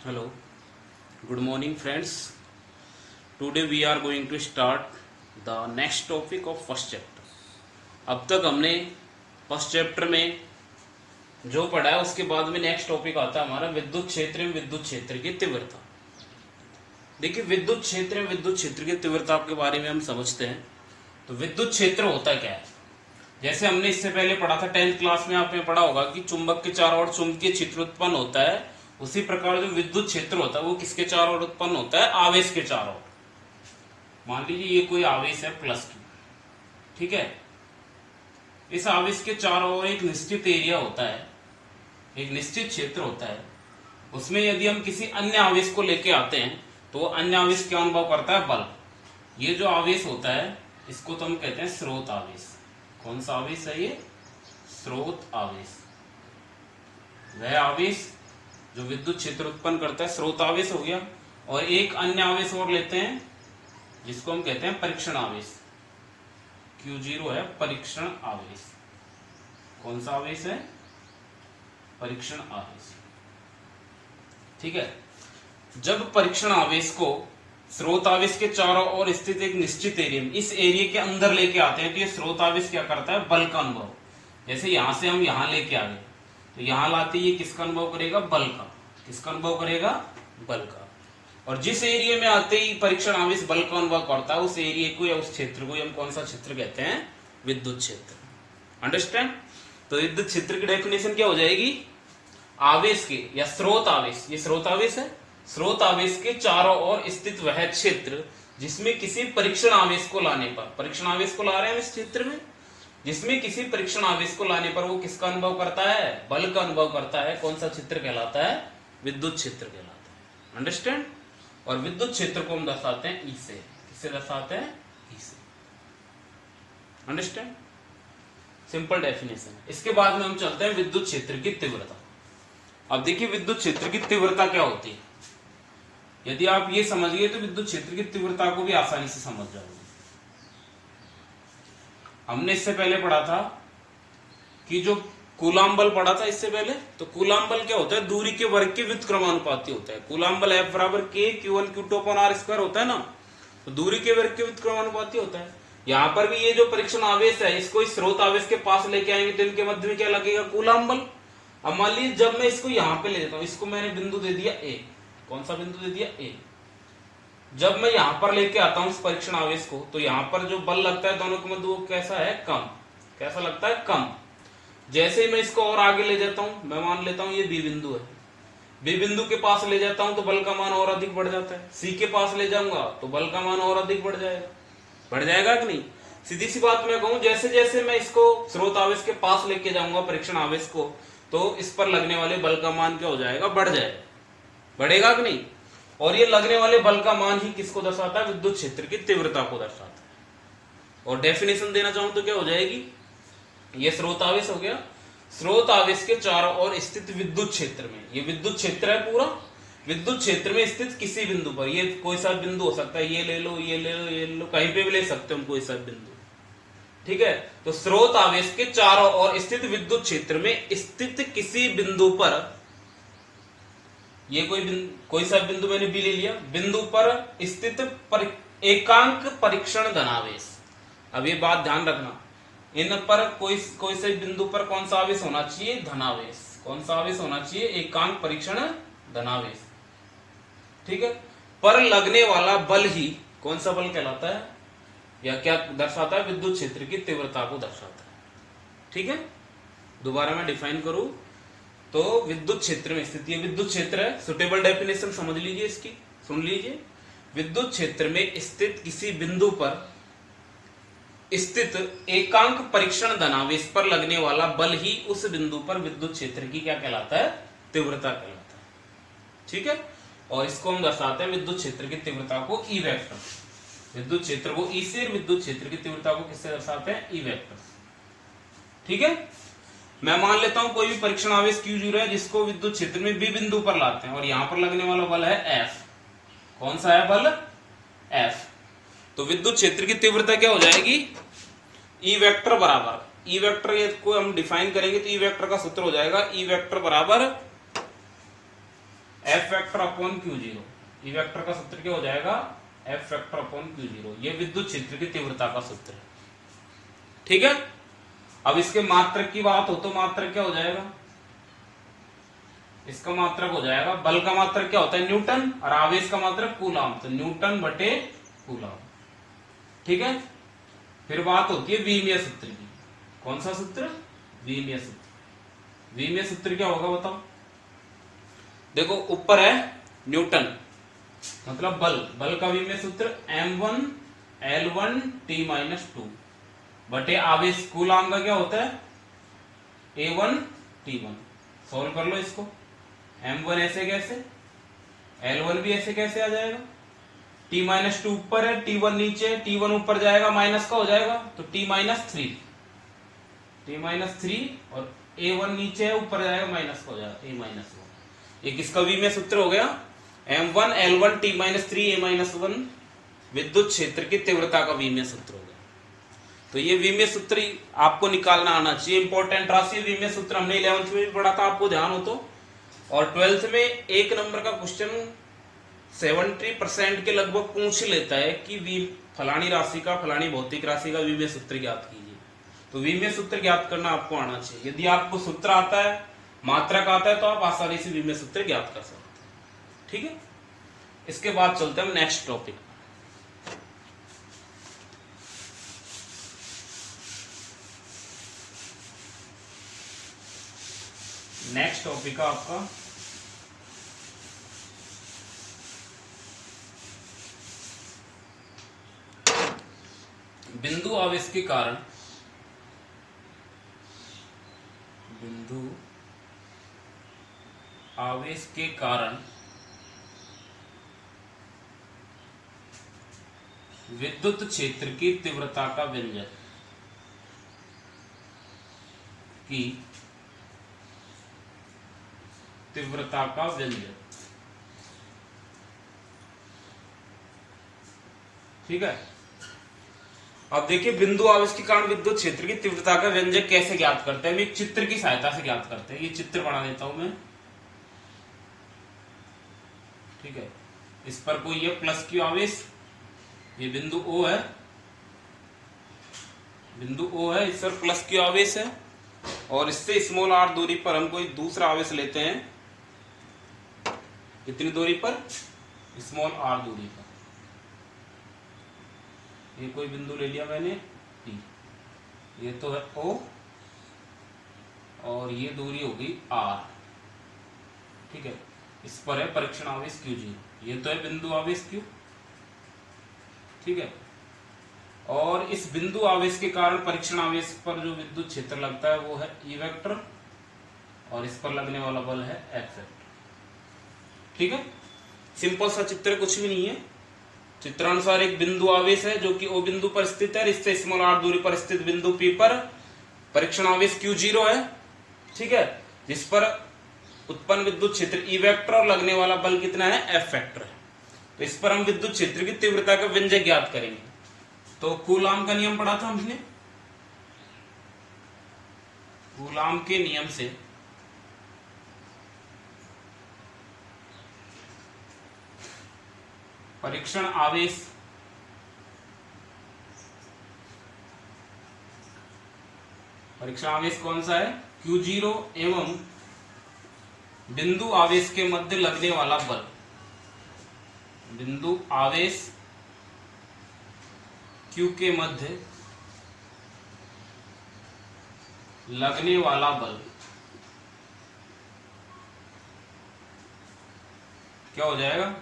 Hello, good morning friends. Today we are going to start the next topic of first chapter. अब तक हमने first chapter में जो पढ़ा है उसके बाद में नेक्स्ट टॉपिक आता है हमारा विद्युत क्षेत्र में विद्युत क्षेत्र की तीव्रता। देखिए विद्युत क्षेत्र में विद्युत क्षेत्र की तीव्रता के बारे में हम समझते हैं। तो विद्युत क्षेत्र होता क्या है, जैसे हमने इससे पहले पढ़ा था 10th क्लास में, आपने पढ़ा होगा कि चुंबक के चारों ओर चुंबकीय क्षेत्र उत्पन्न होता है, उसी प्रकार जो विद्युत क्षेत्र होता है वो किसके चारों ओर उत्पन्न होता है, आवेश के चारों ओर। मान लीजिए ये कोई आवेश है +Q, ठीक है। इस आवेश के चारों ओर एक निश्चित एरिया होता है, एक निश्चित क्षेत्र होता है। उसमें यदि हम किसी अन्य आवेश को लेके आते हैं तो अन्य आवेश क्या अनुभव करता है, बल। ये जो आवेश होता है इसको तो हम कहते हैं स्रोत आवेश। कौन सा आवेश है ये, स्रोत आवेश। वह आवेश जो विद्युत क्षेत्र उत्पन्न करता है स्रोत आवेश हो गया। और एक अन्य आवेश और लेते हैं जिसको हम कहते हैं परीक्षण आवेश। Q0 है परीक्षण आवेश। कौन सा आवेश है, परीक्षण आवेश, ठीक है। जब परीक्षण आवेश को स्रोत आवेश के चारों ओर स्थित एक निश्चित एरिया में, इस एरिया के अंदर लेके आते हैं तो ये स्रोत आवेश क्या करता है, बल का अनुभव। जैसे यहां से हम यहां लेके आ गए तो यहां लाते ये किसका अनुभव करेगा, बल का। किसका अनुभव करेगा, बल का। और जिस एरिया में आते ही परीक्षण आवेश बल का अनुभव करता है उस एरिया को या उस क्षेत्र को हम कौन सा क्षेत्र कहते हैं, विद्युत क्षेत्र। अंडरस्टैंड। तो विद्युत क्षेत्र की डेफिनेशन क्या हो जाएगी, आवेश के या स्रोत आवेश, ये स्रोत आवेश है, स्रोत आवेश के चारों ओर स्थित वह क्षेत्र जिसमें किसी परीक्षण आवेश को लाने पर, परीक्षण आवेश को ला रहे हैं इस क्षेत्र में, जिसमें किसी परीक्षण आवेश को लाने पर वो किसका अनुभव करता है, बल का अनुभव करता है। कौन सा क्षेत्र कहलाता है, विद्युत क्षेत्र कहलाता है। अंडरस्टैंड। और विद्युत क्षेत्र को हम दर्शाते हैं ई से। किससे दर्शाते हैं, ई से। अंडरस्टैंड। सिंपल डेफिनेशन है। इसके बाद में हम चलते हैं विद्युत क्षेत्र की तीव्रता। अब देखिए विद्युत क्षेत्र की तीव्रता क्या होती है। यदि आप ये समझ गए तो विद्युत क्षेत्र की तीव्रता को भी आसानी से समझ जाओगे। हमने इससे पहले पढ़ा था कि जो कूलाम बल पढ़ा था इससे पहले, तो कूलाम बल क्या होता है, दूरी के वर्ग के व्युत्क्रमानुपाती होता है। कूलाम बल F बराबर K Q1 Q2 upon R square होता है ना, तो दूरी के वर्ग के व्युत्क्रमानुपाती होता है। यहां पर भी ये जो परीक्षण आवेश है इसको इस स्रोत आवेश के पास लेके आएंगे तो इनके मध्य में क्या लगेगा, कूलाम बल। अब मान लीजिए जब मैं इसको यहां पे ले लेता हूं, इसको मैंने बिंदु दे दिया A। कौन सा बिंदु दे दिया, A। जब मैं यहां पर लेके आता हूं इस परीक्षण आवेश को तो यहां पर जो बल लगता है दोनों के मध्य वो कैसा है, कम। कैसा लगता है, कम। जैसे ही मैं इसको और आगे ले जाता हूं, मैं मान लेता हूं ये बी बिंदु है, बी बिंदु के पास ले जाता हूं तो बल का मान और अधिक बढ़ जाता है। सी के पास ले जाऊंगा तो बल का मान और अधिक बढ़ जाएगा। बढ़ जाएगा कि नहीं। सीधी सी बात मैं कहूं, जैसे जैसे मैं इसको स्रोत आवेश के पास लेके जाऊंगा परीक्षण आवेश को, तो इस पर लगने वाले बल का मान क्या हो जाएगा, बढ़ जाएगा। बढ़ेगा कि नहीं। और ये लगने वाले बल का मान ही किसको दर्शाता है, विद्युत क्षेत्र की तीव्रता को दर्शाता है। और डेफिनेशन देना चाहूं तो क्या हो जाएगी, ये स्रोत आवेश हो गया। स्रोत आवेश के चारों ओर स्थित विद्युत क्षेत्र में, ये विद्युत क्षेत्र है पूरा, विद्युत क्षेत्र में स्थित किसी बिंदु पर, ये कोई सा बिंदु हो सकता है, ये ले लो, ये ले लो, ये ले लो, कहीं पे भी ले सकते हो हम कोई सा बिंदु, ठीक है। तो स्रोत आवेश के चारों ओर स्थित विद्युत क्षेत्र में स्थित किसी बिंदु पर, ये कोई सा बिंदु मैंने बी ले लिया, बिंदु पर स्थित एकांक परीक्षण धनावेश। अब ये बात ध्यान रखना, इन पर कोई से बिंदु पर कौन सा आवेश होना चाहिए, धनावेश। कौन सा आवेश होना चाहिए, एकांक परीक्षण धनावेश, ठीक है। पर लगने वाला बल ही कौन सा बल कहलाता है, या क्या दर्शाता है, विद्युत क्षेत्र की तीव्रता को दर्शाता है, ठीक है। दोबारा मैं डिफाइन करूं तो विद्युत क्षेत्र में स्थित, ये विद्युत क्षेत्र है, सुटेबल डेफिनेशन समझ लीजिए इसकी, सुन लीजिए। विद्युत क्षेत्र में स्थित किसी बिंदु पर स्थित एकांक परीक्षण धनावेश पर लगने वाला बल ही उस बिंदु पर विद्युत क्षेत्र की क्या कहलाता है, तीव्रता कहलाता है, ठीक है। और इसको हम दर्शाते हैं विद्युत क्षेत्र की तीव्रता को ई वेक्टर। विद्युत क्षेत्र को ई से, विद्युत क्षेत्र की तीव्रता को किससे दर्शाते हैं, ई वेक्टर, ठीक है। मैं मान लेता हूं कोई भी परीक्षण आवेश Q0 है जिसको विद्युत क्षेत्र में बी बिंदु पर लाते हैं और यहां पर लगने वाला बल है F। कौन सा है बल, F। तो विद्युत क्षेत्र की तीव्रता क्या हो जाएगी, ई वेक्टर बराबर, ई वेक्टर को हम डिफाइन करेंगे तो ई वेक्टर का सूत्र हो जाएगा ई वेक्टर बराबर F vector upon Q zero. E vector का सूत्र क्या हो जाएगा, F vector upon Q zero. ये विद्युत क्षेत्र की तीव्रता का सूत्र है। ठीक है, अब इसके मात्रक की बात हो तो मात्रक क्या हो जाएगा, इसका मात्रक हो जाएगा, बल का मात्रक क्या होता है न्यूटन, और आवेश का मात्रक कूलाम, तो न्यूटन बटे कूलाम। ठीक है, फिर बात होती है विमीय सूत्र की। कौन सा सूत्र, विमीय सूत्र। विमीय सूत्र क्या होगा बताओ। देखो ऊपर है न्यूटन मतलब बल, बल का विमीय सूत्र m1 L1 T-2 बटे आवेश कूलाम का क्या होता है A1 T1। सॉल्व कर लो इसको, m1 ऐसे कैसे, L1 भी ऐसे कैसे आ जाएगा, T-2 ऊपर है, T1 नीचे, T1 ऊपर जाएगा माइनस का हो जाएगा, तो T-3 और A1 नीचे है ऊपर जाएगा माइनस का हो जाएगा A-1। ये किसका विमीय सूत्र हो गया, m1 L1 T-3 A-1 विद्युत क्षेत्र की तीव्रता का विमीय सूत्र हो गया। तो ये विमीय सूत्र आपको निकालना आना चाहिए, इंपॉर्टेंट राशि। विमीय सूत्र हमने 11th में भी पढ़ा था, आपको ध्यान हो तो, और 12th में एक नंबर का क्वेश्चन 70% के लगभग पूछ लेता है कि फलानी राशि का, फलानी भौतिक राशि का विमीय सूत्र ज्ञात कीजिए। तो विमीय सूत्र ज्ञात करना आपको आना चाहिए। यदि आपको सूत्र आता है, मात्रक आता है, तो आप आसानी से विमीय सूत्र ज्ञात कर सकते हैं। ठीक है, इसके बाद चलते हैं नेक्स्ट टॉपिक। नेक्स्ट टॉपिक है आपका बिंदु आवेश के कारण, बिंदु आवेश के कारण विद्युत क्षेत्र की तीव्रता का व्यंजक की तीव्रता का व्यंजक। ठीक है, अब देखिए बिंदु आवेश के कारण विद्युत क्षेत्र की तीव्रता का व्यंजक कैसे ज्ञात करते हैं। हम एक चित्र की सहायता से ज्ञात करते हैं। ये चित्र बना देता हूं मैं। ठीक है, इस पर कोई ये प्लस क्यू आवेश, ये बिंदु O है, बिंदु O है, इस पर प्लस क्यू आवेश है, और इससे स्मॉल r दूरी पर हम कोई दूसरा आवेश लेते हैं। कितनी दूरी पर, स्मॉल r दूरी पर। ये कोई बिंदु ले लिया मैंने P, ये तो है O, और ये दूरी होगी R। ठीक है, इस पर है परीक्षण आवेश Q0, ये तो है बिंदु आवेश Q। ठीक है, और इस बिंदु आवेश के कारण परीक्षण आवेश पर जो विद्युत क्षेत्र लगता है वो है E वेक्टर, और इस पर लगने वाला बल है F वेक्टर। ठीक है, सिंपल सा चित्र, कुछ भी नहीं है। चित्रानुसार एक बिंदु आवेश है जो कि O बिंदु पर स्थित है, इससे स्मॉल r दूरी पर स्थित बिंदु P पर परीक्षण आवेश Q0 है। ठीक है, जिस पर उत्पन्न विद्युत क्षेत्र E वेक्टर और लगने वाला बल कितना है, F वेक्टर है। तो इस पर हम विद्युत क्षेत्र की तीव्रता का व्यंजक ज्ञात करेंगे। तो कूलाम का नियम पढ़ा था हमने, कूलाम के नियम से परीक्षण आवेश कौन सा है, Q0 एवं बिंदु आवेश के मध्य लगने वाला बल, बिंदु आवेश Q के मध्य लगने वाला बल क्या हो जाएगा,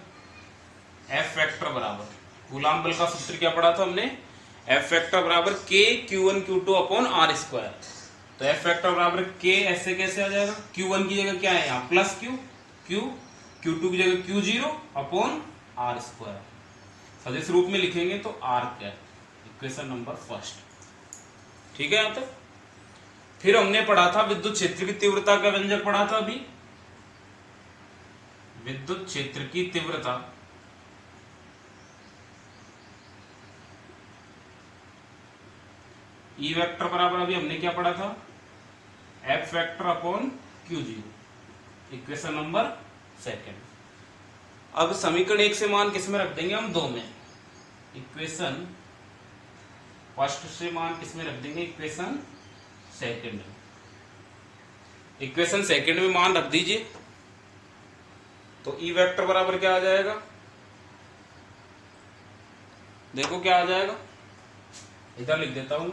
F वेक्टर बराबर, कूलाम बल का सूत्र क्या पढ़ा था हमने, F वेक्टर बराबर K Q1 Q2 upon R square. तो F वेक्टर बराबर K ऐसे कैसे आ जाएगा, Q1 की जगह क्या है यहाँ प्लस Q, Q2 की जगह Q0 अपॉन R स्क्वायर। सदिश रूप में लिखेंगे तो R क्या, इक्वेशन नंबर फर्स्ट। ठीक है, यहाँ तक। फिर हमने पढ़ा था विद्युत क्षेत्र की तीव्रता का व्यंजक पढ़ा था अभी, विद्युत क्षेत्र की तीव्रता E वेक्टर बराबर अभी हमने क्या पढ़ा था, F vector upon Q0, equation number second. अब समीकरण 1 से मान किस में रख देंगे हम? 2 में। इक्वेशन फर्स्ट से मान किस में रख देंगे? इक्वेशन सेकंड में। इक्वेशन सेकंड में मान रख दीजिए, तो ई वेक्टर बराबर क्या आ जाएगा? देखो क्या आ जाएगा, इधर लिख देता हूं।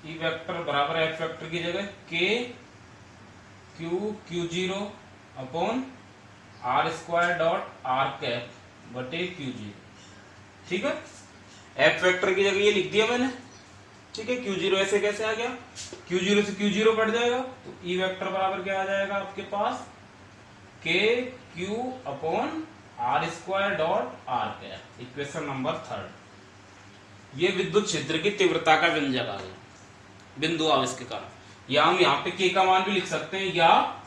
ई वेक्टर बराबर एफ वेक्टर की जगह k q zero upon r square dot r cap बटे क्यू जीरो। ठीक है, एफ वेक्टर की जगह ये लिख दिया मैंने। ठीक है, क्यू जीरो ऐसे कैसे आ गया? क्यू जीरो से क्यू जीरो कट जाएगा, तो ई वेक्टर बराबर क्या आ जाएगा आपके पास? K q upon r square dot r cap. Equation number 3। ये विद्युत क्षेत्र की तीव्रता का व्यंजक आ गया बिंदु आवेश के कारण। या हम यहाँ पे के का मान भी लिख सकते हैं, या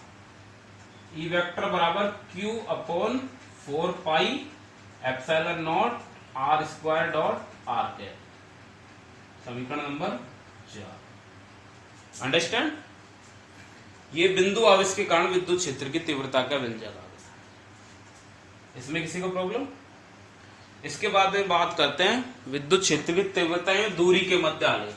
ई वेक्टर बराबर q upon 4 pi epsilon naught r square dot r cap. समीकरण नंबर 4। अंडरस्टैंड? ये बिंदु आवेश के कारण विद्युत क्षेत्र की तीव्रता का व्यंजक आ गया। इसमें किसी को प्रॉब्लम? इसके बाद में बात करते हैं विद्युत क्षेत्र की तीव्रता में दूरी के मध्य आलेख।